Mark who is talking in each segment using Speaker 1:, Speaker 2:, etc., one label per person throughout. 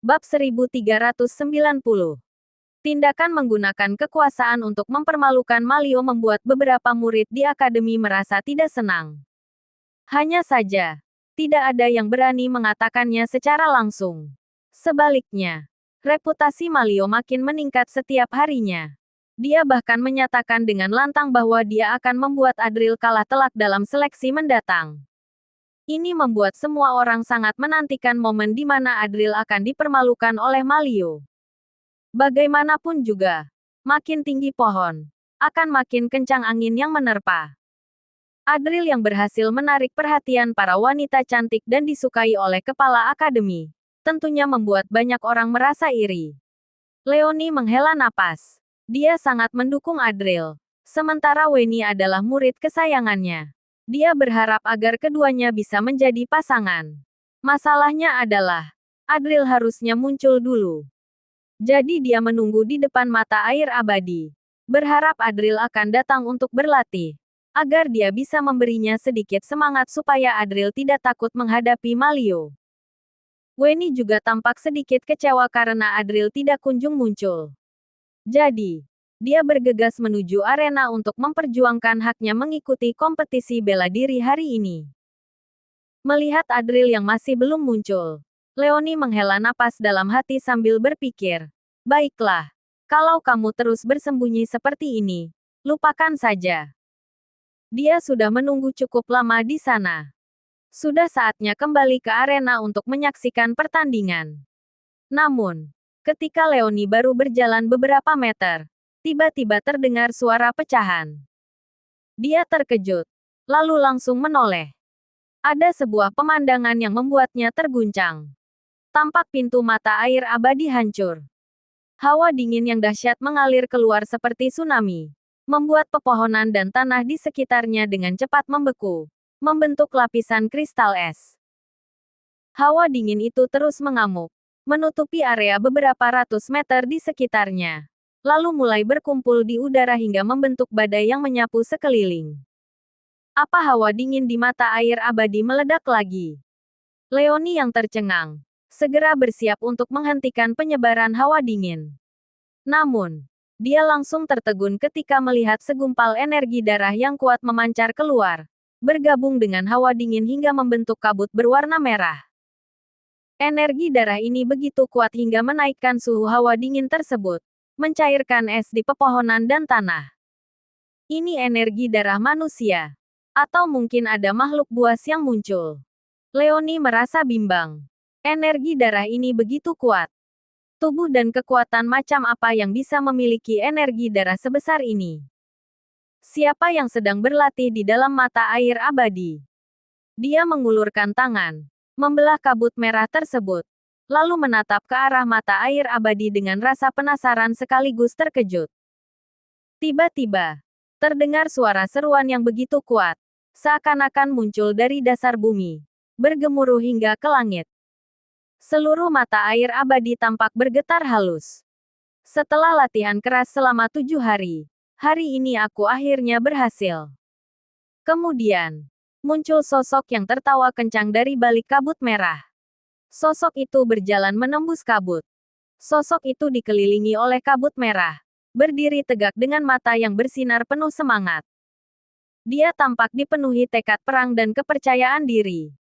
Speaker 1: Bab 1390. Tindakan menggunakan kekuasaan untuk mempermalukan Malio membuat beberapa murid di akademi merasa tidak senang. Hanya saja, tidak ada yang berani mengatakannya secara langsung. Sebaliknya, reputasi Malio makin meningkat setiap harinya. Dia bahkan menyatakan dengan lantang bahwa dia akan membuat Adril kalah telak dalam seleksi mendatang. Ini membuat semua orang sangat menantikan momen di mana Adril akan dipermalukan oleh Malio. Bagaimanapun juga, makin tinggi pohon, akan makin kencang angin yang menerpa. Adril yang berhasil menarik perhatian para wanita cantik dan disukai oleh kepala akademi, tentunya membuat banyak orang merasa iri. Leonie menghela napas. Dia sangat mendukung Adril, sementara Weni adalah murid kesayangannya. Dia berharap agar keduanya bisa menjadi pasangan. Masalahnya adalah, Adril harusnya muncul dulu. Jadi dia menunggu di depan mata air abadi. Berharap Adril akan datang untuk berlatih. Agar dia bisa memberinya sedikit semangat supaya Adril tidak takut menghadapi Malio. Weni juga tampak sedikit kecewa karena Adril tidak kunjung muncul. Jadi, dia bergegas menuju arena untuk memperjuangkan haknya mengikuti kompetisi bela diri hari ini. Melihat Adril yang masih belum muncul, Leonie menghela napas dalam hati sambil berpikir, "Baiklah, kalau kamu terus bersembunyi seperti ini, lupakan saja." Dia sudah menunggu cukup lama di sana. Sudah saatnya kembali ke arena untuk menyaksikan pertandingan. Namun, ketika Leonie baru berjalan beberapa meter, tiba-tiba terdengar suara pecahan. Dia terkejut, lalu langsung menoleh. Ada sebuah pemandangan yang membuatnya terguncang. Tampak pintu mata air abadi hancur. Hawa dingin yang dahsyat mengalir keluar seperti tsunami, membuat pepohonan dan tanah di sekitarnya dengan cepat membeku, membentuk lapisan kristal es. Hawa dingin itu terus mengamuk, menutupi area beberapa ratus meter di sekitarnya. Lalu mulai berkumpul di udara hingga membentuk badai yang menyapu sekeliling. Apa hawa dingin di mata air abadi meledak lagi? Leonie yang tercengang, segera bersiap untuk menghentikan penyebaran hawa dingin. Namun, dia langsung tertegun ketika melihat segumpal energi darah yang kuat memancar keluar, bergabung dengan hawa dingin hingga membentuk kabut berwarna merah. Energi darah ini begitu kuat hingga menaikkan suhu hawa dingin tersebut, mencairkan es di pepohonan dan tanah. Ini energi darah manusia. Atau mungkin ada makhluk buas yang muncul. Leonie merasa bimbang. Energi darah ini begitu kuat. Tubuh dan kekuatan macam apa yang bisa memiliki energi darah sebesar ini? Siapa yang sedang berlatih di dalam mata air abadi? Dia mengulurkan tangan, membelah kabut merah tersebut, lalu menatap ke arah mata air abadi dengan rasa penasaran sekaligus terkejut. Tiba-tiba, terdengar suara seruan yang begitu kuat, seakan-akan muncul dari dasar bumi, bergemuruh hingga ke langit. Seluruh mata air abadi tampak bergetar halus. Setelah latihan keras selama 7 hari, hari ini aku akhirnya berhasil. Kemudian, muncul sosok yang tertawa kencang dari balik kabut merah. Sosok itu berjalan menembus kabut. Sosok itu dikelilingi oleh kabut merah, berdiri tegak dengan mata yang bersinar penuh semangat. Dia tampak dipenuhi tekad perang dan kepercayaan diri.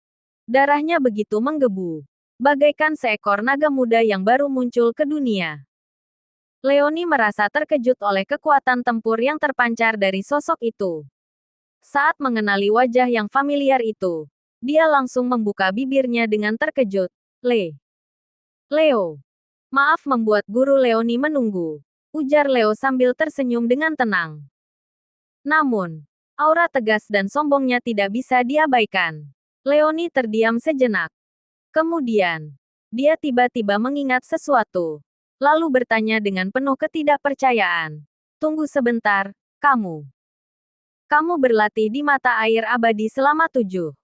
Speaker 1: Darahnya begitu menggebu, bagaikan seekor naga muda yang baru muncul ke dunia. Leonie merasa terkejut oleh kekuatan tempur yang terpancar dari sosok itu. Saat mengenali wajah yang familiar itu, dia langsung membuka bibirnya dengan terkejut. Leo. Maaf membuat guru Leonie menunggu, ujar Leo sambil tersenyum dengan tenang. Namun, aura tegas dan sombongnya tidak bisa diabaikan. Leonie terdiam sejenak. Kemudian, dia tiba-tiba mengingat sesuatu. Lalu bertanya dengan penuh ketidakpercayaan. Tunggu sebentar, kamu. Kamu berlatih di mata air abadi selama 7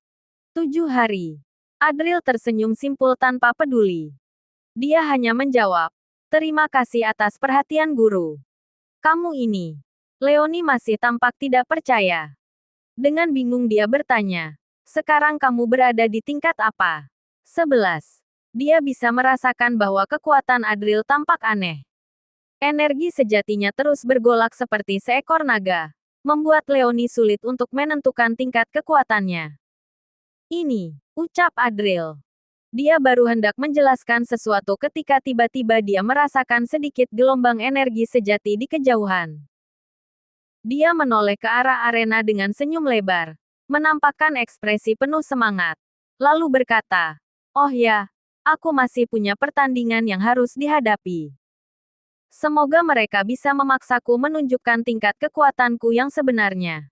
Speaker 1: hari. Adril tersenyum simpul tanpa peduli. Dia hanya menjawab, terima kasih atas perhatian guru. Kamu ini. Leonie masih tampak tidak percaya. Dengan bingung dia bertanya, sekarang kamu berada di tingkat apa? 11. Dia bisa merasakan bahwa kekuatan Adril tampak aneh. Energi sejatinya terus bergolak seperti seekor naga, membuat Leoni sulit untuk menentukan tingkat kekuatannya. Ini, ucap Adril. Dia baru hendak menjelaskan sesuatu ketika tiba-tiba dia merasakan sedikit gelombang energi sejati di kejauhan. Dia menoleh ke arah arena dengan senyum lebar, menampakkan ekspresi penuh semangat. Lalu berkata, "Oh ya, aku masih punya pertandingan yang harus dihadapi. Semoga mereka bisa memaksaku menunjukkan tingkat kekuatanku yang sebenarnya."